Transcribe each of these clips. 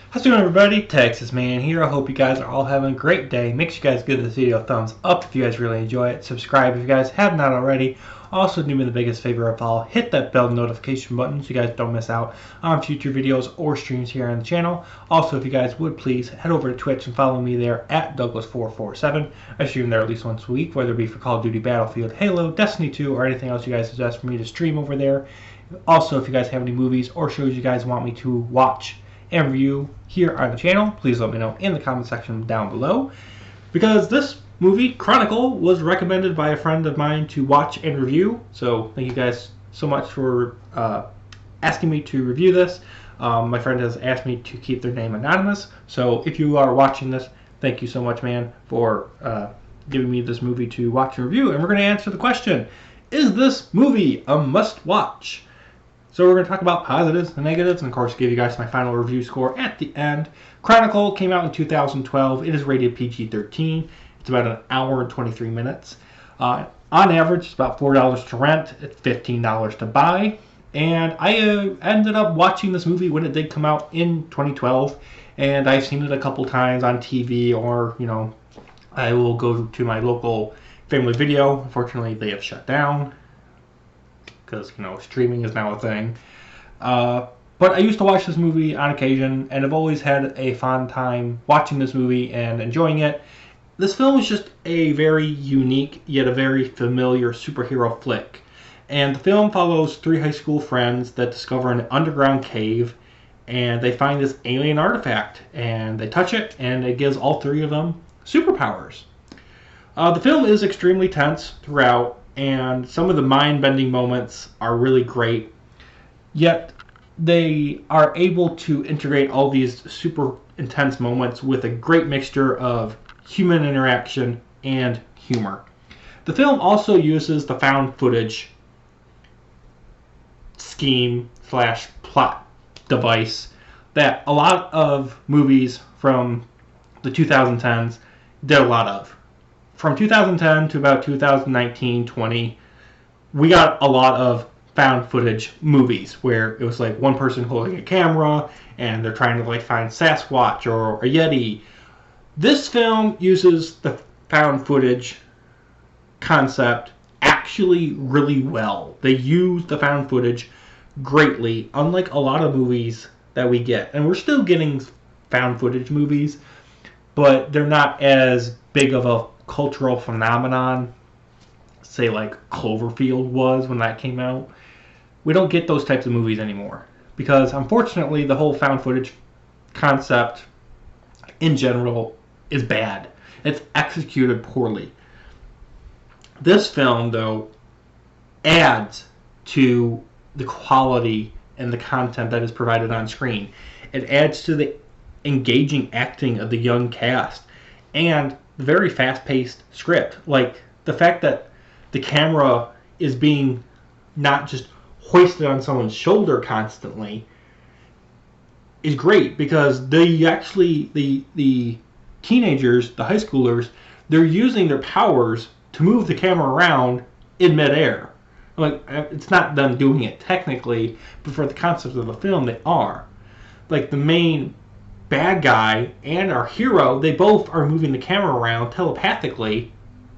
How's it going, everybody? Texas Man here. I hope you guys are all having a great day. Make sure you guys give this video a thumbs up if you guys really enjoy it. Subscribe if you guys have not already. Also, do me the biggest favor of all, hit that bell notification button so you guys don't miss out on future videos or streams here on the channel. Also, if you guys would please head over to Twitch and follow me there at Douglas447. I stream there at least once a week, whether it be for Call of Duty, Battlefield, Halo, Destiny 2, or anything else you guys suggest for me to stream over there. Also, if you guys have any movies or shows you guys want me to watch and review here on the channel, please let me know in the comment section down below, because this movie, Chronicle, was recommended by a friend of mine to watch and review. So thank you guys so much for asking me to review this. My friend has asked me to keep their name anonymous, so if you are watching this, thank you so much, man, for giving me this movie to watch and review. And we're going to answer the question, is this movie a must-watch? So we're going to talk about positives and negatives, and of course give you guys my final review score at the end. Chronicle came out in 2012. It is rated PG-13. It's about an hour and 23 minutes. On average, it's about $4 to rent. It's $15 to buy. And I ended up watching this movie when it did come out in 2012. And I've seen it a couple times on TV, or, you know, I will go to my local Family Video. Unfortunately, they have shut down, because, you know, streaming is now a thing. But I used to watch this movie on occasion, and I've always had a fun time watching this movie and enjoying it. This film is just a very unique, yet a very familiar superhero flick. And the film follows three high school friends that discover an underground cave, and they find this alien artifact, and they touch it, and it gives all three of them superpowers. The film is extremely tense throughout, and some of the mind-bending moments are really great, yet they are able to integrate all these super intense moments with a great mixture of human interaction and humor. The film also uses the found footage scheme slash plot device that a lot of movies from the 2010s did a lot of. From 2010 to about 2019-20, we got a lot of found footage movies where it was like one person holding a camera and they're trying to like find Sasquatch or a Yeti. This film uses the found footage concept actually really well. They use the found footage greatly, unlike a lot of movies that we get. And we're still getting found footage movies, but they're not as big of a cultural phenomenon, say like Cloverfield was when that came out. We don't get those types of movies anymore, because unfortunately the whole found footage concept in general is bad. It's executed poorly. This film, though, adds to the quality and the content that is provided on screen. It adds to the engaging acting of the young cast and the very fast-paced script. Like the fact that the camera is being not just hoisted on someone's shoulder constantly is great, because they actually, the teenagers, the high schoolers, they're using their powers to move the camera around in midair. Like, it's not them doing it technically, but for the concept of the film, they are. Like, the main bad guy and our hero, they both are moving the camera around telepathically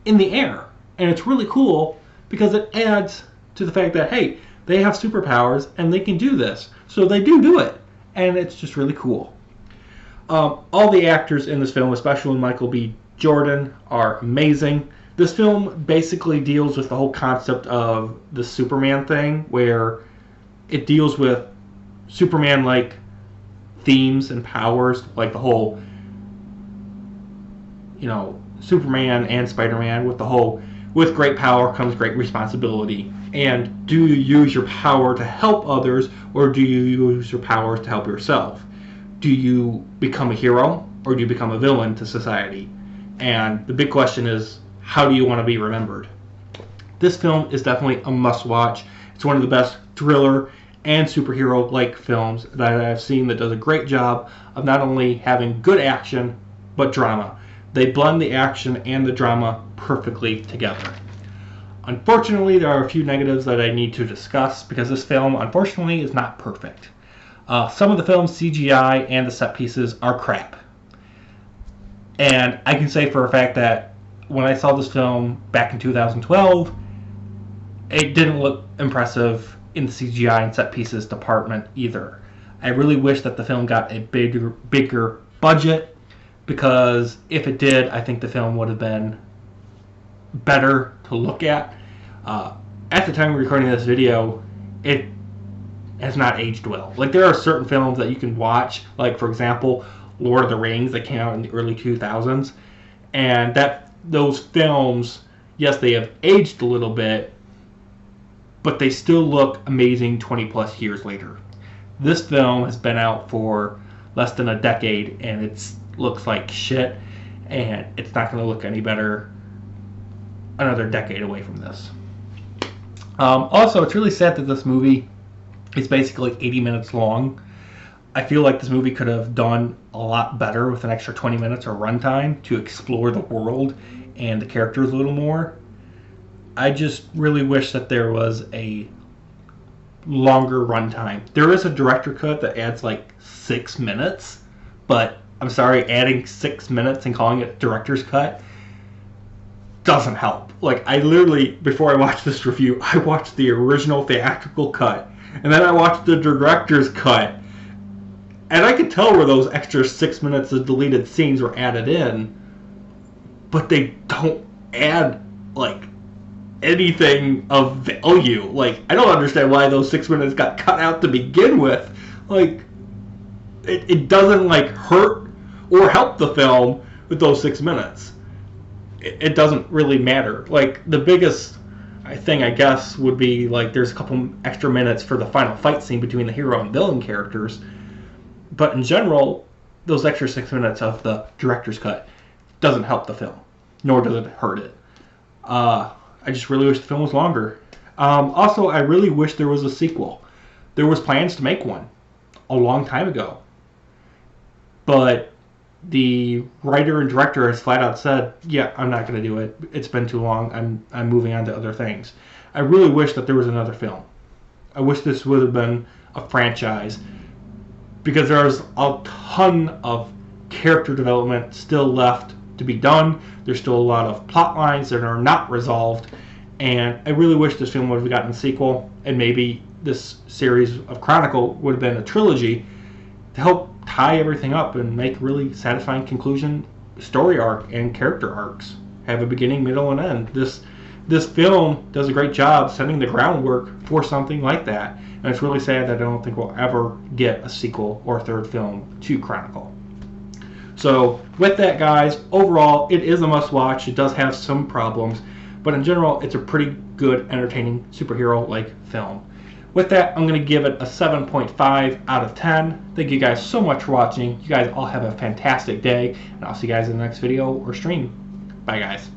in the air. And it's really cool because it adds to the fact that, hey, they have superpowers and they can do this. So they do it. And it's just really cool. All the actors in this film, especially Michael B. Jordan, are amazing. This film basically deals with the whole concept of the Superman thing, where it deals with Superman-like themes and powers, like the whole, you know, Superman and Spider-Man with the whole, with great power comes great responsibility. And do you use your power to help others, or do you use your powers to help yourself? Do you become a hero, or do you become a villain to society? And the big question is, how do you want to be remembered? This film is definitely a must-watch. It's one of the best thriller and superhero-like films that I've seen that does a great job of not only having good action, but drama. They blend the action and the drama perfectly together. Unfortunately, there are a few negatives that I need to discuss, because this film, unfortunately, is not perfect. Some of the film's CGI and the set pieces are crap. And I can say for a fact that when I saw this film back in 2012, it didn't look impressive in the CGI and set pieces department either. I really wish that the film got a bigger budget, because if it did, I think the film would have been better to look at. At the time of recording this video, it has not aged well. Like, there are certain films that you can watch, like for example, Lord of the Rings, that came out in the early 2000s, and those films, yes, they have aged a little bit, but they still look amazing 20 plus years later. This film has been out for less than a decade, and it looks like shit, and it's not going to look any better another decade away from this. Also, it's really sad that this movie is basically 80 minutes long. I feel like this movie could have done a lot better with an extra 20 minutes or runtime to explore the world and the characters a little more. I just really wish that there was a longer runtime. There is a director cut that adds like 6 minutes, but I'm sorry, adding 6 minutes and calling it director's cut doesn't help. Like, I literally, before I watched this review, I watched the original theatrical cut, and then I watched the director's cut, and I could tell where those extra 6 minutes of deleted scenes were added in, but they don't add, like, anything of value. Like, I don't understand why those 6 minutes got cut out to begin with. Like, it doesn't, like, hurt or help the film with those 6 minutes. It doesn't really matter. Like, the biggest thing, I guess, would be, like, there's a couple extra minutes for the final fight scene between the hero and villain characters. But in general, those extra 6 minutes of the director's cut doesn't help the film, nor does it hurt it. I just really wish the film was longer. Also, I really wish there was a sequel. There was plans to make one a long time ago, but the writer and director has flat out said, yeah, I'm not going to do it. It's been too long. I'm moving on to other things. I really wish that there was another film. I wish this would have been a franchise, because there's a ton of character development still left to be done. There's still a lot of plot lines that are not resolved, and I really wish this film would have gotten a sequel, and maybe this series of Chronicle would have been a trilogy to help tie everything up and make really satisfying conclusion, story arc, and character arcs. Have a beginning, middle, and end. This film does a great job setting the groundwork for something like that, and it's really sad that I don't think we'll ever get a sequel or a third film to Chronicle. So with that, guys, overall it is a must-watch. It does have some problems, but in general it's a pretty good, entertaining superhero-like film. With that, I'm going to give it a 7.5 out of 10. Thank you guys so much for watching. You guys all have a fantastic day, and I'll see you guys in the next video or stream. Bye, guys.